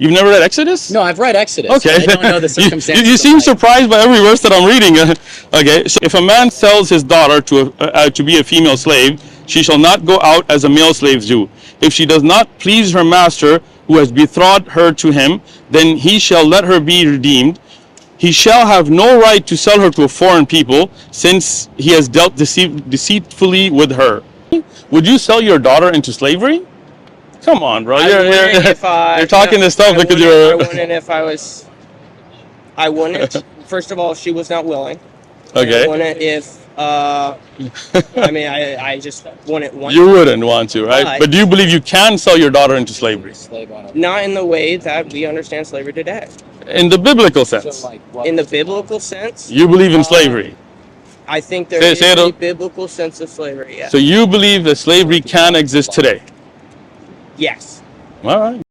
You've never read Exodus? No, I've read Exodus. Okay. I don't know the circumstances. You seem surprised by every verse that I'm reading. Okay, so if a man sells his daughter to be a female slave, she shall not go out as a male slaves do. If she does not please her master, who has betrothed her to him, then he shall let her be redeemed. He shall have no right to sell her to a foreign people, since he has dealt deceitfully with her. Would you sell your daughter into slavery? Come on, bro. You're talking this stuff because you're... I wouldn't if I was... I wouldn't. First of all, she was not willing. Okay. I wouldn't if... I mean, I just wouldn't want You wouldn't want to, right? But do you believe you can sell your daughter into slavery? Not in the way that we understand slavery today. In the biblical sense. In the biblical sense, You believe in slavery. I think there is say it a out. biblical sense of slavery, yes. So you believe that slavery can exist today. Yes. All right.